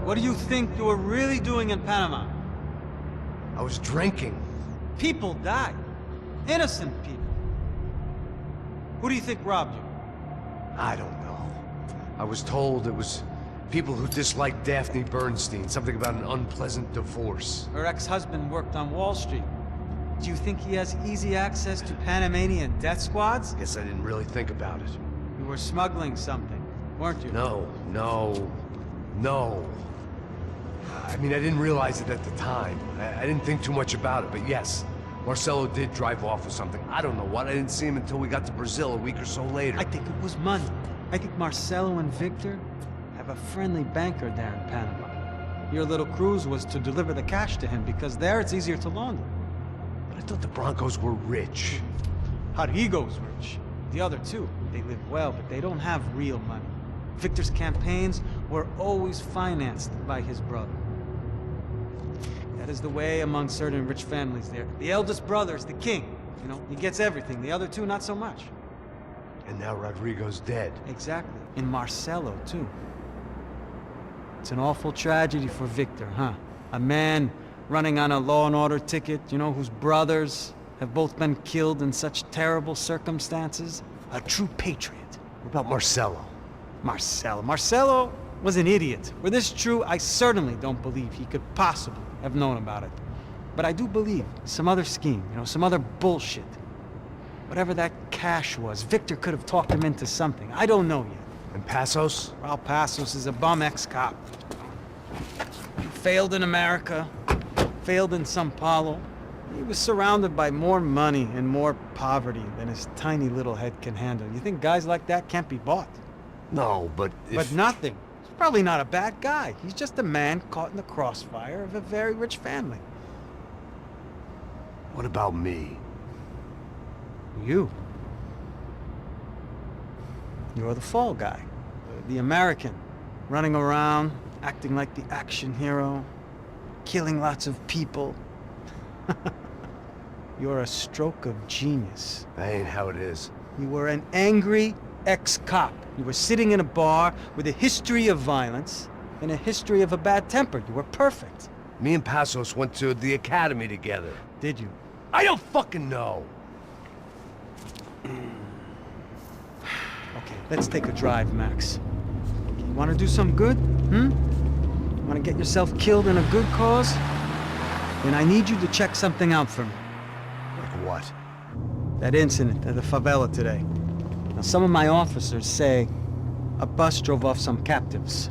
What do you think you were really doing in Panama? I was drinking. People died. Innocent people. Who do you think robbed you? I don't know. I was told it was people who disliked Daphne Bernstein, something about an unpleasant divorce. Her ex-husband worked on Wall Street. Do you think he has easy access to Panamanian death squads? Guess I didn't really think about it. You were smuggling something, weren't you? No. I mean, I didn't realize it at the time. I didn't think too much about it, but yes, Marcelo did drive off with something. I don't know what. I didn't see him until we got to Brazil a week or so later. I think it was money. I think Marcelo and Victor have a friendly banker there in Panama. Your little cruise was to deliver the cash to him because there it's easier to launder. But I thought the Broncos were rich. Rodrigo's rich. The other two, they live well, but they don't have real money. Victor's campaigns were always financed by his brother. That is the way among certain rich families there. The eldest brother is the king. You know, he gets everything. The other two, not so much. And now Rodrigo's dead. Exactly. And Marcelo, too. It's an awful tragedy for Victor, huh? A man running on a law and order ticket, you know, whose brothers have both been killed in such terrible circumstances. A true patriot. What about Marcelo? Marcelo was an idiot. Were this true, I certainly don't believe he could possibly have known about it. But I do believe some other scheme, you know, some other bullshit. Whatever that cash was, Victor could have talked him into something. I don't know yet. And Passos? Raul Passos is a bum ex-cop. He failed in America, failed in Sao Paulo. He was surrounded by more money and more poverty than his tiny little head can handle. You think guys like that can't be bought? No, but But nothing. He's probably not a bad guy. He's just a man caught in the crossfire of a very rich family. What about me? You. You're the fall guy. The American. Running around, acting like the action hero. Killing lots of people. You're a stroke of genius. That ain't how it is. You were an angry ex-cop. You were sitting in a bar with a history of violence and a history of a bad temper. You were perfect. Me and Passos went to the academy together. Did you? I don't fucking know. Okay, let's take a drive, Max. You want to do some good? Want to get yourself killed in a good cause? Then I need you to check something out for me. Like what? That incident at the favela today. Now, some of my officers say a bus drove off some captives.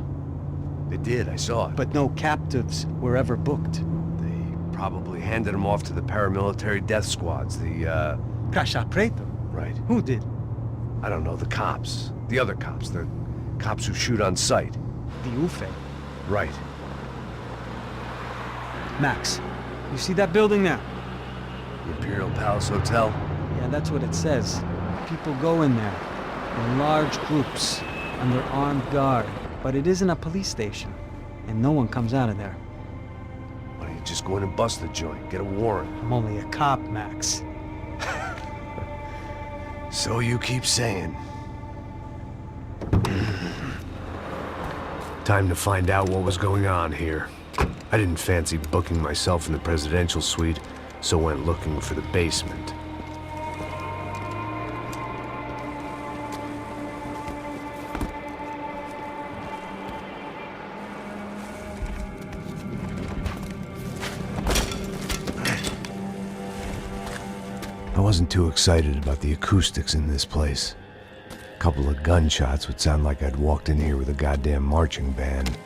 They did, I saw it. But no captives were ever booked. They probably handed them off to the paramilitary death squads, the, Caixa Preta? Right. Who did? I don't know, the cops. The other cops. The cops who shoot on sight. The UFE. Right. Max, you see that building there? The Imperial Palace Hotel? Yeah, that's what it says. People go in there, in large groups, under armed guard. But it isn't a police station, and no one comes out of there. Why don't you just go in and bust the joint, get a warrant? I'm only a cop, Max. So you keep saying. Time to find out what was going on here. I didn't fancy booking myself in the presidential suite, so went looking for the basement. I wasn't too excited about the acoustics in this place. A couple of gunshots would sound like I'd walked in here with a goddamn marching band.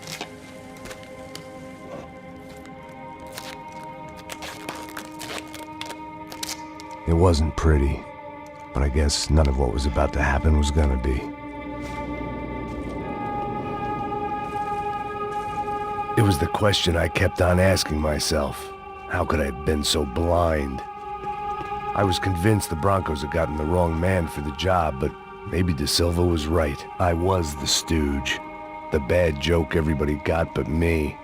It wasn't pretty, but I guess none of what was about to happen was gonna be. It was the question I kept on asking myself. How could I have been so blind? I was convinced the Broncos had gotten the wrong man for the job, but maybe De Silva was right. I was the stooge. The bad joke everybody got but me.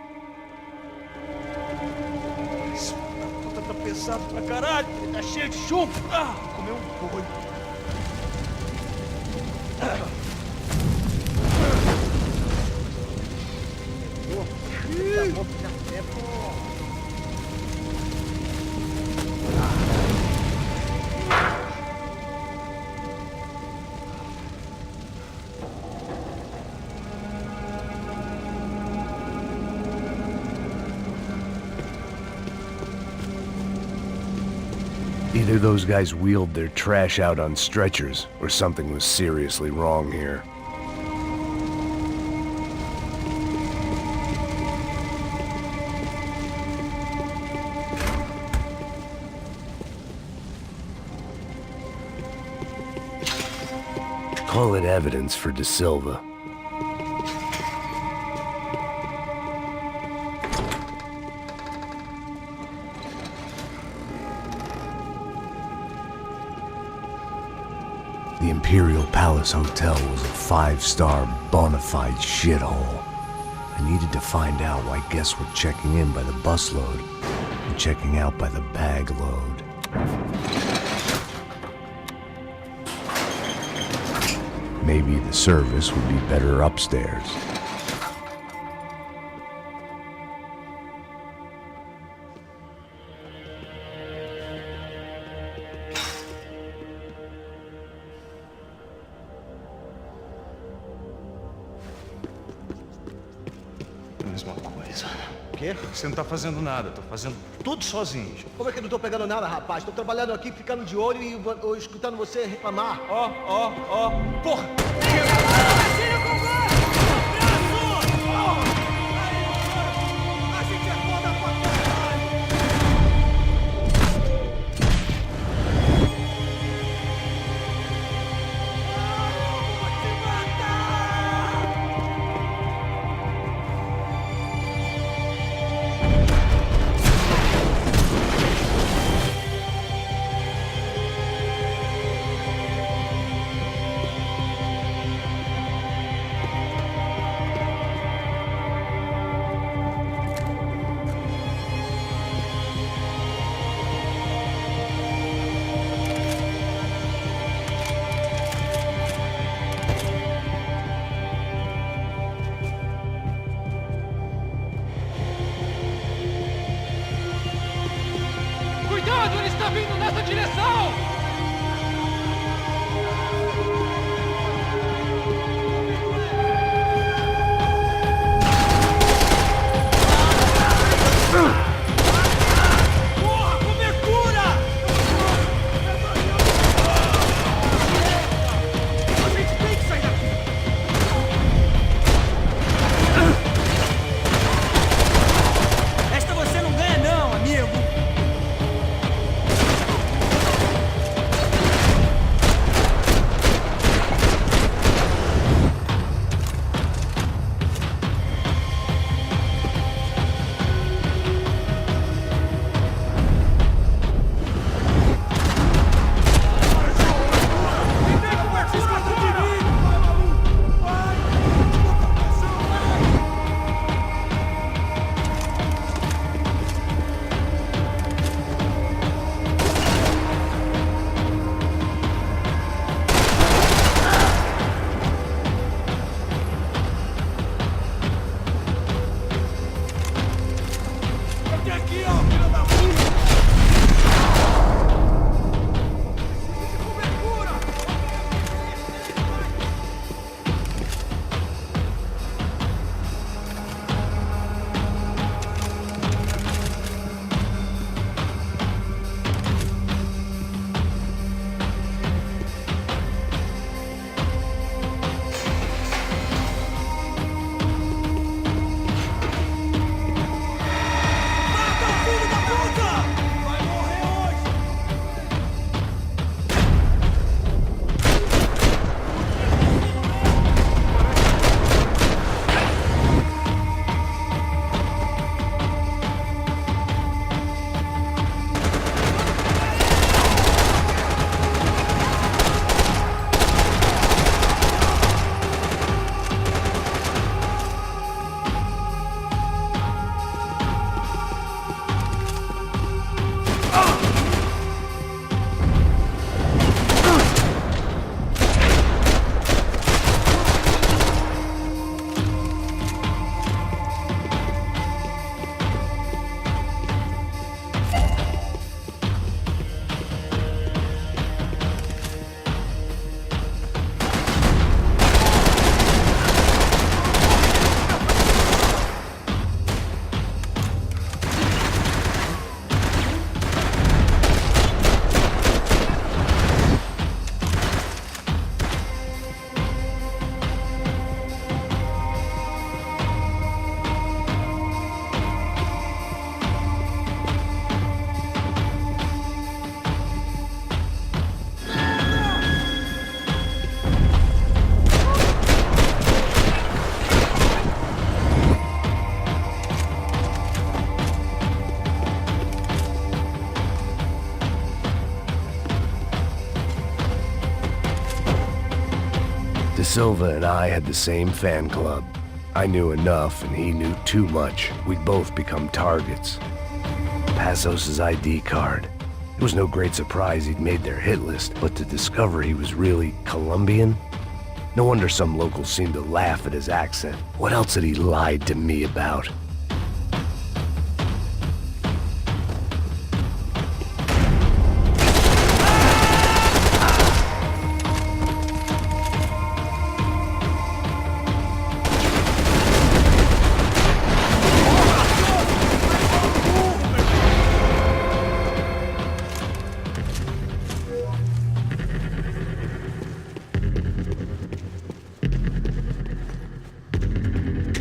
Either those guys wheeled their trash out on stretchers, or something was seriously wrong here. Call it evidence for De Silva. The Imperial Palace Hotel was a five-star bona fide shithole. I needed to find out why guests were checking in by the busload and checking out by the bag load. Maybe the service would be better upstairs. Mesma coisa. O quê? Você não tá fazendo nada, tô fazendo tudo sozinho. Como é que eu não tô pegando nada, rapaz? Tô trabalhando aqui, ficando de olho e escutando você reclamar. Ó, porra! Cuidado, ele está vindo nessa direção! Porra, cobertura! A gente tem que sair daqui! Esta você não ganha não, amigo! Silva and I had the same fan club. I knew enough and he knew too much. We'd both become targets. Passos' ID card. It was no great surprise he'd made their hit list, but to discover he was really Colombian? No wonder some locals seemed to laugh at his accent. What else had he lied to me about?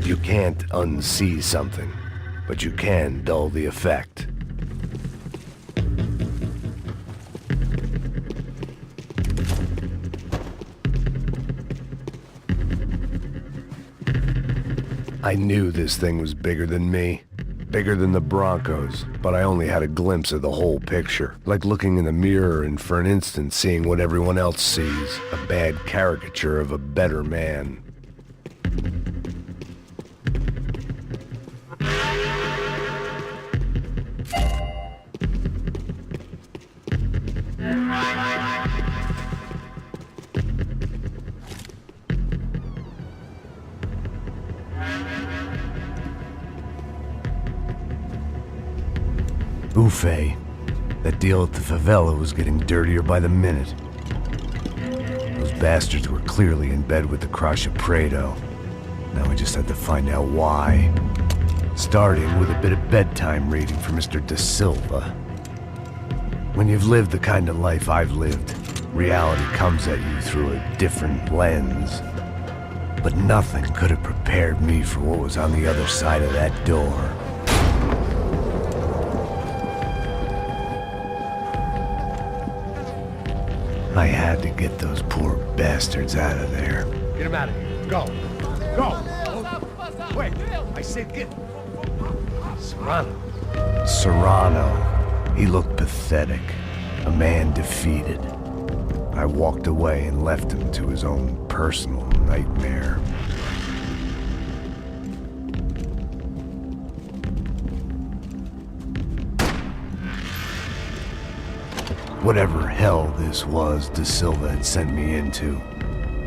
You can't unsee something, but you can dull the effect. I knew this thing was bigger than me, bigger than the Broncos, but I only had a glimpse of the whole picture, like looking in the mirror and for an instant seeing what everyone else sees, a bad caricature of a better man. Buffet. That deal at the favela was getting dirtier by the minute. Those bastards were clearly in bed with the Crusher Prado. Now I just had to find out why. Starting with a bit of bedtime reading for Mr. Da Silva. When you've lived the kind of life I've lived, reality comes at you through a different lens. But nothing could have prepared me for what was on the other side of that door. I had to get those poor bastards out of there. Get him out of here. Go. Go. Wait. I said get. Serrano. Serrano. He looked pathetic. A man defeated. I walked away and left him to his own personal nightmare. Whatever hell this was Da Silva had sent me into,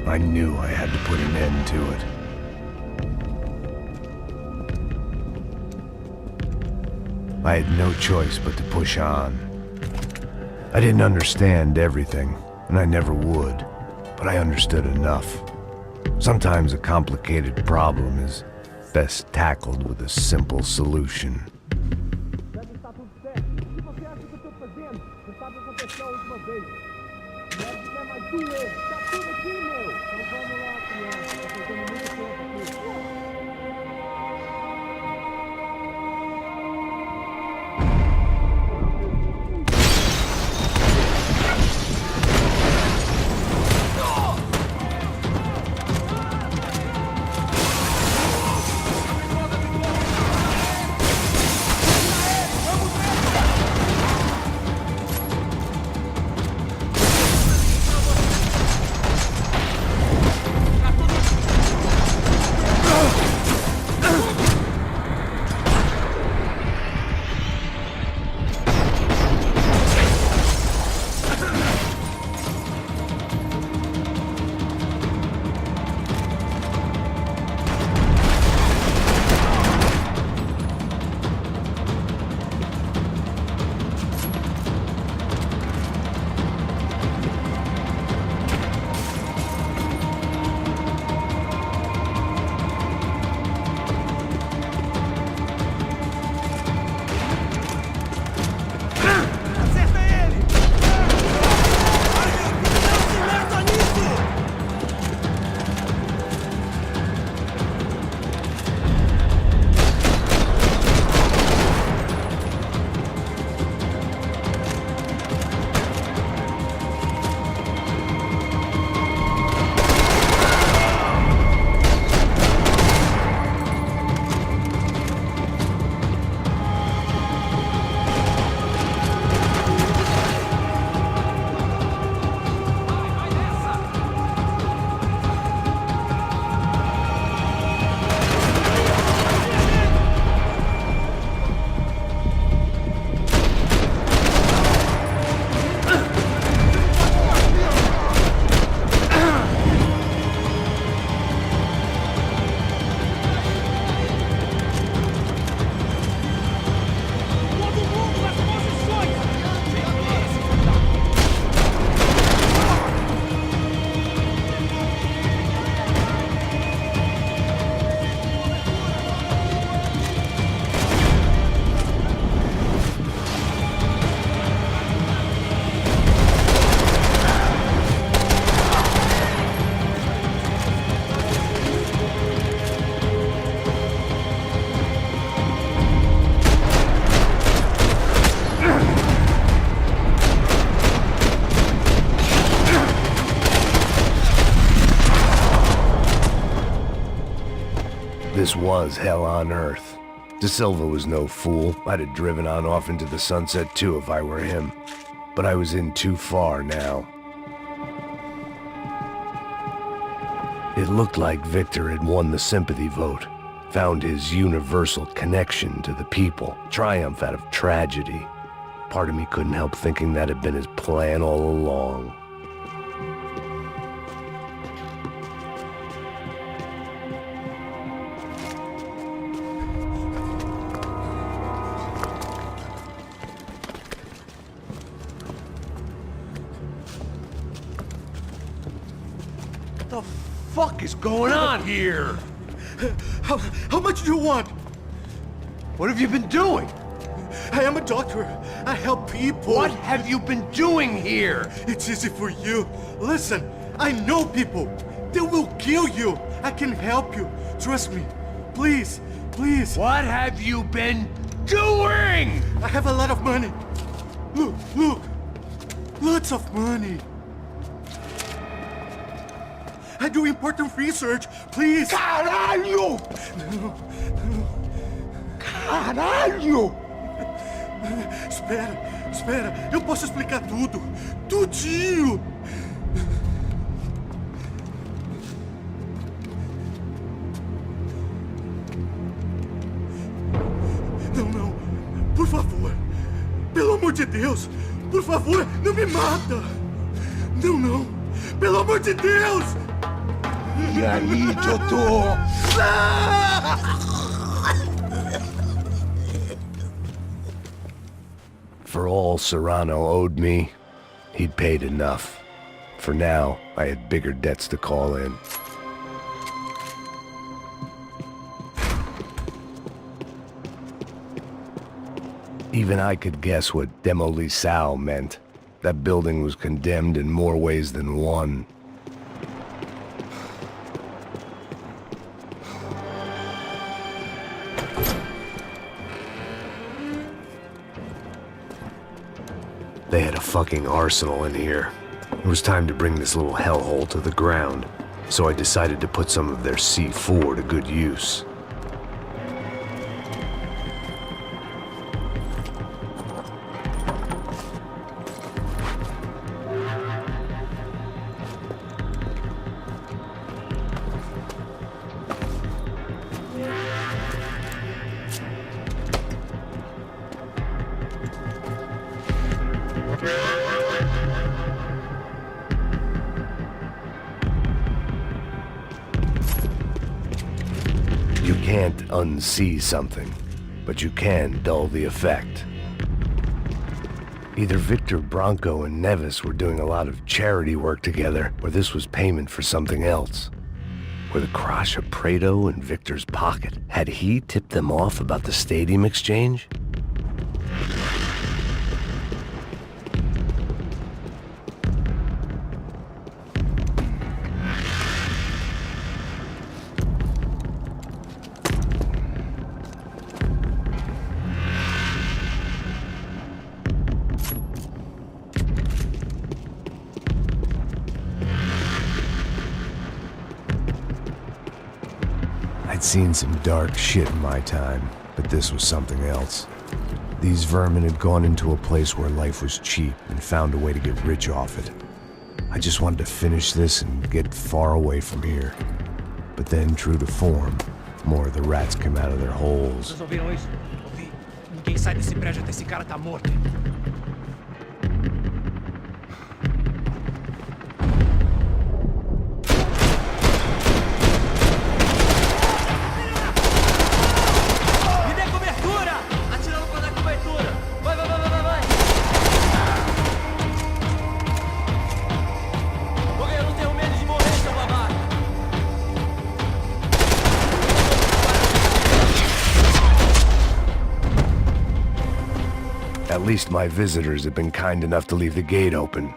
I knew I had to put an end to it. I had no choice but to push on. I didn't understand everything, and I never would, but I understood enough. Sometimes a complicated problem is best tackled with a simple solution. was hell on earth. De Silva was no fool. I'd have driven on off into the sunset too if I were him. But I was in too far now. It looked like Victor had won the sympathy vote, found his universal connection to the people, triumph out of tragedy. Part of me couldn't help thinking that had been his plan all along. What the fuck is going on here? How much do you want? What have you been doing? I am a doctor. I help people. What have you been doing here? It's easy for you. Listen, I know people. They will kill you. I can help you. Trust me. Please, please. What have you been doing? I have a lot of money. Look, look. Lots of money. I do important research. Please. Caralho! Caralho! Espera, espera. Eu posso explicar tudo. Tudinho. Não, não. Por favor. Pelo amor de Deus. Por favor, não me mata. Não, não. Pelo amor de Deus. E aí, Totô? For all Serrano owed me, he'd paid enough. For now, I had bigger debts to call in. Even I could guess what demolição meant. That building was condemned in more ways than one. They had a fucking arsenal in here. It was time to bring this little hellhole to the ground, so I decided to put some of their C4 to good use. You can't unsee something, but you can dull the effect. Either Victor Branco and Nevis were doing a lot of charity work together, or this was payment for something else. Were the Crasha Prado in Victor's pocket? Had he tipped them off about the stadium exchange? I'd seen some dark shit in my time, but this was something else. These vermin had gone into a place where life was cheap and found a way to get rich off it. I just wanted to finish this and get far away from here. But then, true to form, more of the rats came out of their holes. Vocês ouviram isso? Ouvi. Ninguém sai desse prédio até esse cara tá morto. Me dê cobertura! Atirando pra dar cobertura! Vai, vai, vai, vai, vai, vai! Porque eu não tenho medo de morrer, seu babaca! At least my visitors had been kind enough to leave the gate open.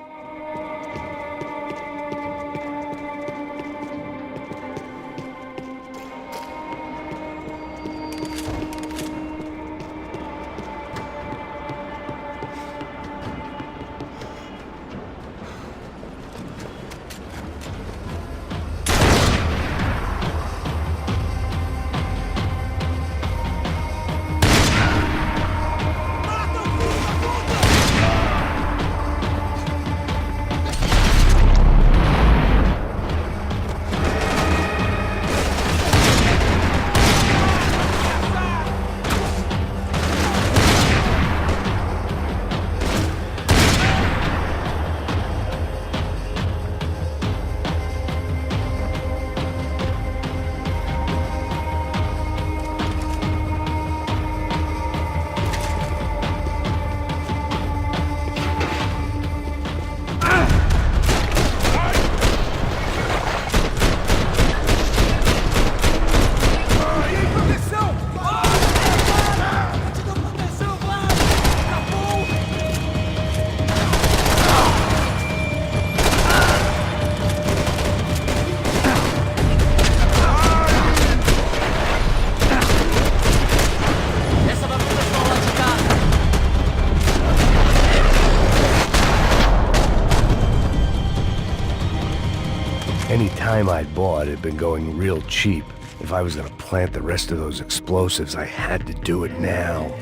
Any time I'd bought had been going real cheap. If I was gonna plant the rest of those explosives, I had to do it now.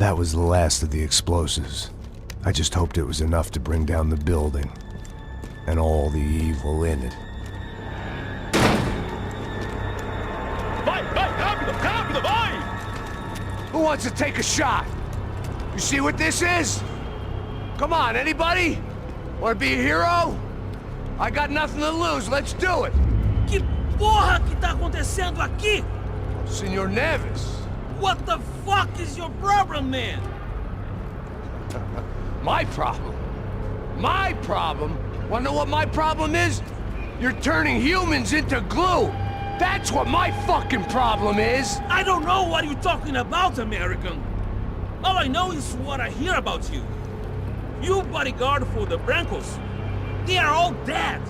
That was the last of the explosives. I just hoped it was enough to bring down the building and all the evil in it. Vai, rápido, rápido, vai! Who wants to take a shot? You see what this is? Come on, anybody? Want to be a hero? I got nothing to lose, let's do it! Que porra que tá acontecendo aqui? Senor Neves. What the fuck is your problem, man? My problem? My problem? Wanna know what my problem is? You're turning humans into glue! That's what my fucking problem is! I don't know what you're talking about, American. All I know is what I hear about you. You bodyguard for the Brancos. They are all dead.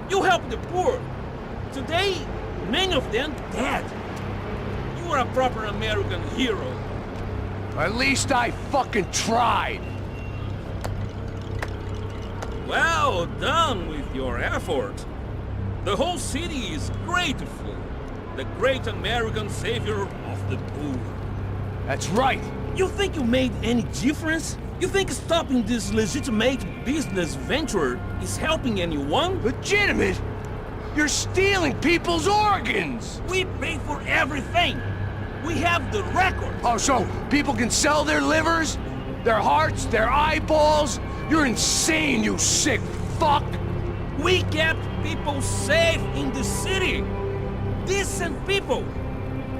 You help the poor. Today, many of them dead. You are a proper American hero. At least I fucking tried. Well done with your effort. The whole city is grateful. The great American savior of the poor. That's right. You think you made any difference? You think stopping this legitimate business venture is helping anyone? Legitimate? You're stealing people's organs! We pay for everything. We have the record. Oh, so people can sell their livers? Their hearts? Their eyeballs? You're insane, you sick fuck! We kept people safe in the city. Decent people.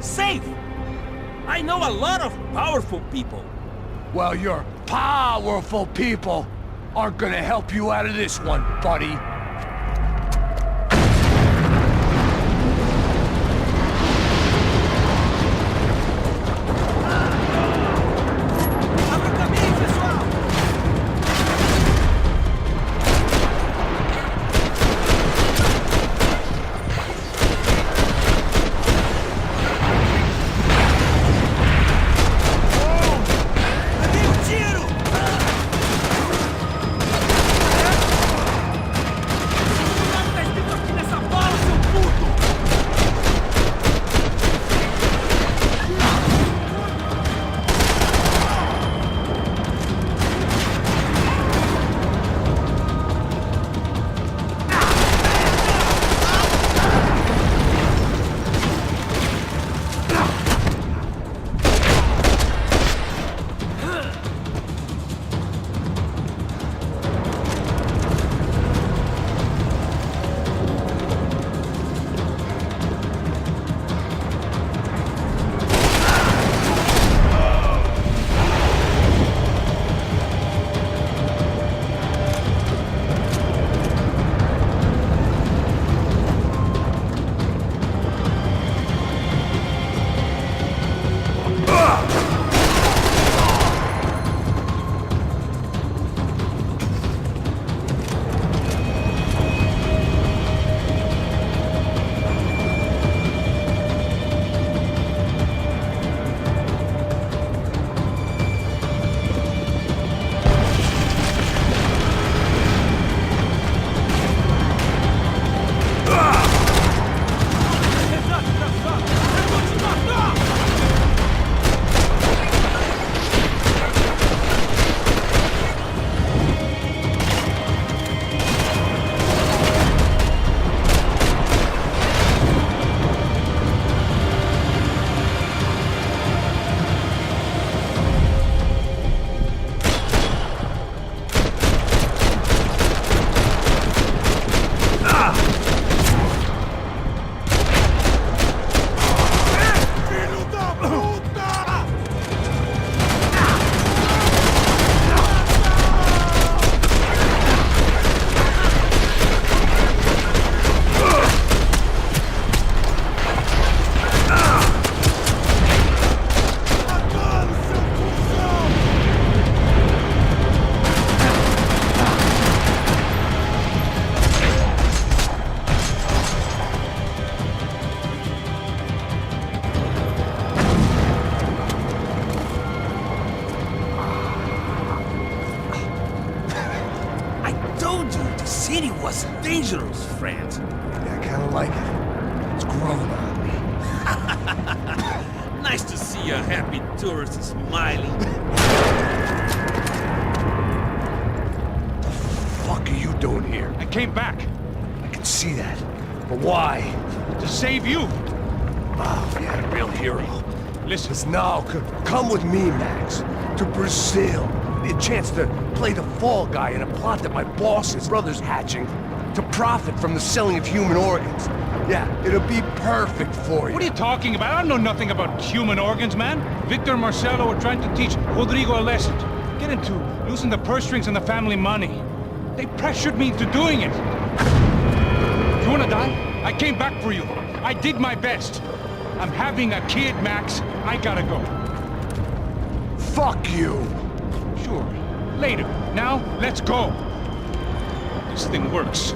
Safe. I know a lot of powerful people. Well, your powerful people aren't gonna help you out of this one, buddy. was dangerous, friend. Yeah, I kinda like it. It's growing on me. Nice to see a happy tourist smiling. What the fuck are you doing here? I came back I can see that. But why? to save you. Oh, yeah, real hero. Listen, No, come with me, Max. To Brazil. The chance to play the fall guy in a plot that my boss's brother's hatching to profit from the selling of human organs. Yeah, it'll be perfect for you. what are you talking about? I don't know nothing about human organs, man. Victor and Marcelo were trying to teach Rodrigo a lesson. Get him to loosen the purse strings and the family money. They pressured me into doing it. You wanna die? I came back for you. I did my best. I'm having a kid, Max. I gotta go. Fuck you! Sure. Later. Now, let's go. This thing works.